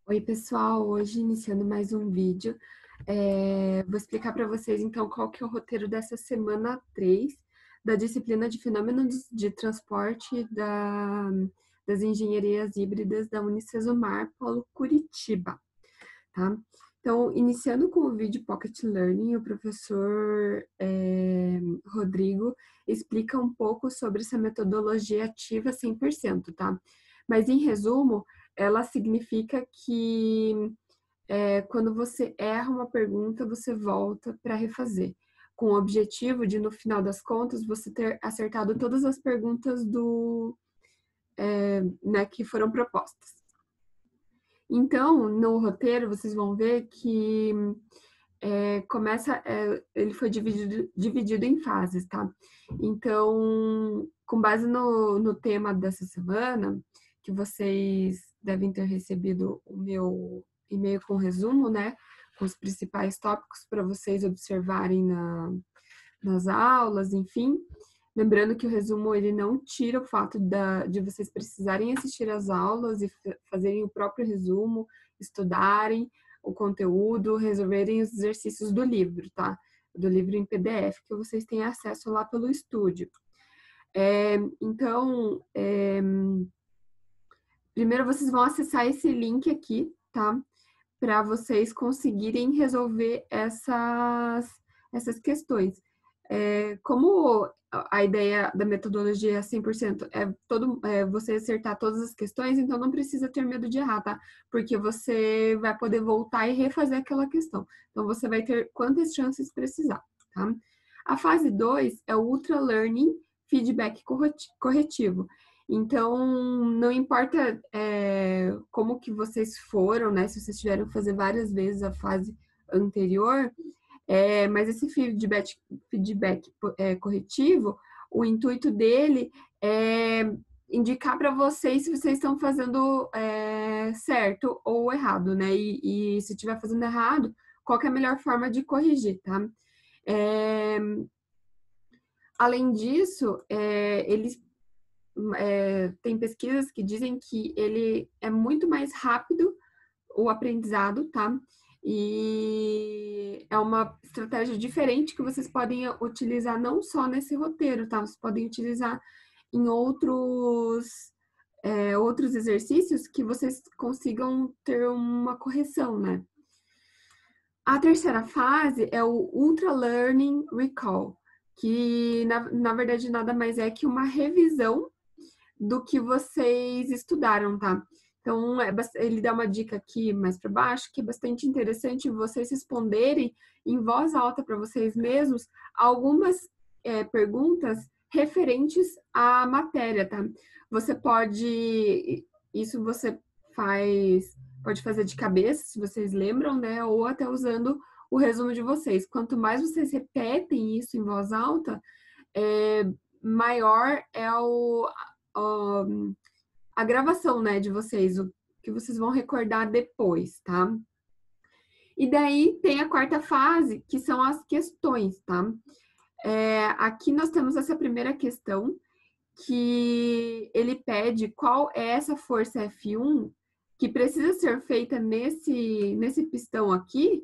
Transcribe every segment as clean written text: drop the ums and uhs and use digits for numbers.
Oi, pessoal! Hoje iniciando mais um vídeo, vou explicar para vocês então qual que é o roteiro dessa semana 3 da disciplina de Fenômenos de Transporte das Engenharias Híbridas da Unicesumar Polo Curitiba, tá? Então, iniciando com o vídeo Pocket Learning, o professor Rodrigo explica um pouco sobre essa metodologia ativa 100%, tá? Mas, em resumo, ela significa que quando você erra uma pergunta, você volta para refazer, com o objetivo de, no final das contas, você ter acertado todas as perguntas né, que foram propostas. Então, no roteiro, vocês vão ver que ele foi dividido em fases, tá? Então, com base no tema dessa semana, que vocês devem ter recebido o meu e-mail com resumo, né? Com os principais tópicos para vocês observarem nas aulas, enfim. Lembrando que o resumo ele não tira o fato de vocês precisarem assistir às aulas e fazerem o próprio resumo, estudarem o conteúdo, resolverem os exercícios do livro, tá? Do livro em PDF, que vocês têm acesso lá pelo estúdio. Então, primeiro vocês vão acessar esse link aqui, tá? Para vocês conseguirem resolver essas questões. Como a ideia da metodologia 100% é você acertar todas as questões, então não precisa ter medo de errar, tá? Porque você vai poder voltar e refazer aquela questão. Então, você vai ter quantas chances precisar, tá? A fase 2 é o Ultra Learning Feedback Corretivo. Então, não importa como que vocês foram, né? Se vocês tiveram que fazer várias vezes a fase anterior, mas esse feedback corretivo, o intuito dele é indicar para vocês se vocês estão fazendo certo ou errado, né? E se estiver fazendo errado, qual que é a melhor forma de corrigir, tá? Além disso, eles tem pesquisas que dizem que ele é muito mais rápido o aprendizado, tá? E é uma estratégia diferente que vocês podem utilizar não só nesse roteiro, tá? Vocês podem utilizar em outros exercícios que vocês consigam ter uma correção, né? A terceira fase é o Ultra Learning Recall, que na verdade nada mais é que uma revisão do que vocês estudaram, tá? Então, ele dá uma dica aqui mais para baixo, que é bastante interessante vocês responderem em voz alta para vocês mesmos algumas perguntas referentes à matéria, tá? Isso você pode fazer de cabeça, se vocês lembram, né? Ou até usando o resumo de vocês. Quanto mais vocês repetem isso em voz alta, maior é a gravação, né, de vocês, o que vocês vão recordar depois, tá? E daí tem a quarta fase, que são as questões, tá? Aqui nós temos essa primeira questão, que ele pede qual é essa força F1 que precisa ser feita nesse pistão aqui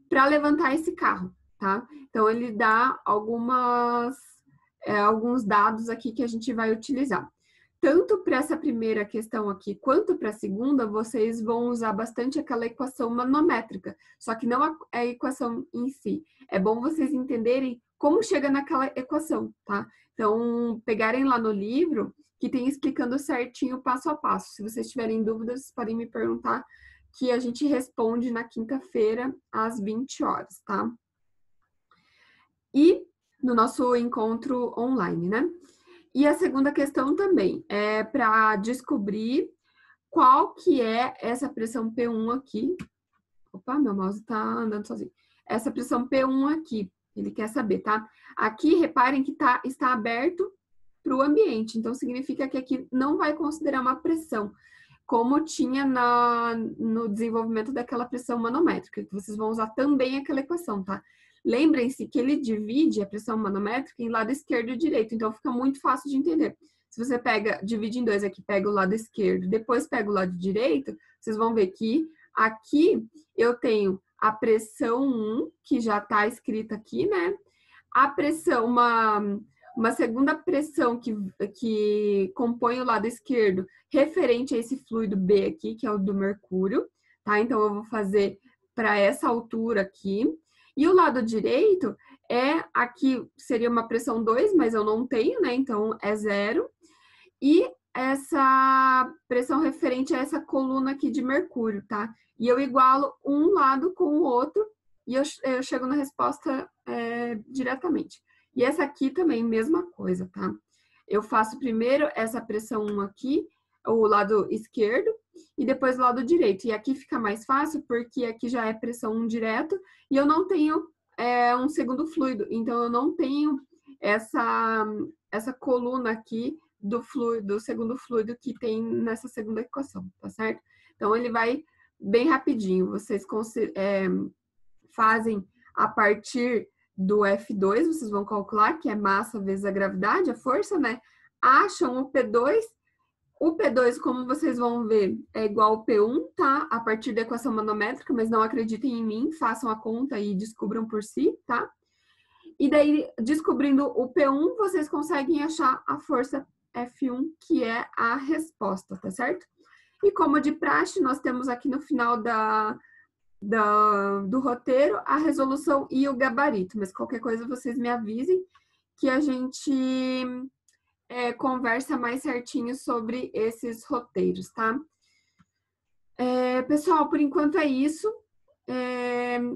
para levantar esse carro, tá? Então, ele dá alguns dados aqui que a gente vai utilizar. Tanto para essa primeira questão aqui, quanto para a segunda, vocês vão usar bastante aquela equação manométrica, só que não a equação em si. É bom vocês entenderem como chega naquela equação, tá? Então, pegarem lá no livro, que tem explicando certinho passo a passo. Se vocês tiverem dúvidas, podem me perguntar, que a gente responde na quinta-feira, às 20 horas, tá? E no nosso encontro online, né? E a segunda questão também é para descobrir qual que é essa pressão P1 aqui. Opa, meu mouse está andando sozinho. Essa pressão P1 aqui, ele quer saber, tá? Aqui, reparem que está aberto para o ambiente, então significa que aqui não vai considerar uma pressão, como tinha no desenvolvimento daquela pressão manométrica, que vocês vão usar também aquela equação, tá? Lembrem-se que ele divide a pressão manométrica em lado esquerdo e direito, então fica muito fácil de entender. Se você divide em dois aqui, pega o lado esquerdo, depois pega o lado direito, vocês vão ver que aqui eu tenho a pressão 1, que já está escrita aqui, né? A pressão, uma segunda pressão que compõe o lado esquerdo, referente a esse fluido B aqui, que é o do mercúrio, tá? Então, eu vou fazer para essa altura aqui. E o lado direito aqui seria uma pressão 2, mas eu não tenho, né? Então, é 0. E essa pressão referente a essa coluna aqui de mercúrio, tá? E eu igualo um lado com o outro e eu chego na resposta diretamente. E essa aqui também, mesma coisa, tá? Eu faço primeiro essa pressão 1 aqui, o lado esquerdo, e depois o lado direito. E aqui fica mais fácil, porque aqui já é pressão 1 direto, e eu não tenho um segundo fluido. Então, eu não tenho essa coluna aqui do segundo fluido que tem nessa segunda equação, tá certo? Então, ele vai bem rapidinho. Vocês fazem a partir do F2, vocês vão calcular, que é massa vezes a gravidade, a força, né? Acham o P2. O P2, como vocês vão ver, é igual ao P1, tá? A partir da equação manométrica, mas não acreditem em mim, façam a conta e descubram por si, tá? E daí, descobrindo o P1, vocês conseguem achar a força F1, que é a resposta, tá certo? E como de praxe, nós temos aqui no final do roteiro a resolução e o gabarito, mas qualquer coisa vocês me avisem que a gente conversa mais certinho sobre esses roteiros, tá? Pessoal, por enquanto é isso.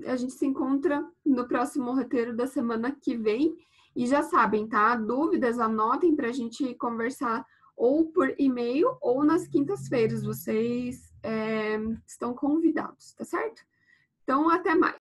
A gente se encontra no próximo roteiro da semana que vem. E já sabem, tá? Dúvidas, anotem para a gente conversar ou por e-mail ou nas quintas-feiras. Vocês estão convidados, tá certo? Então, até mais.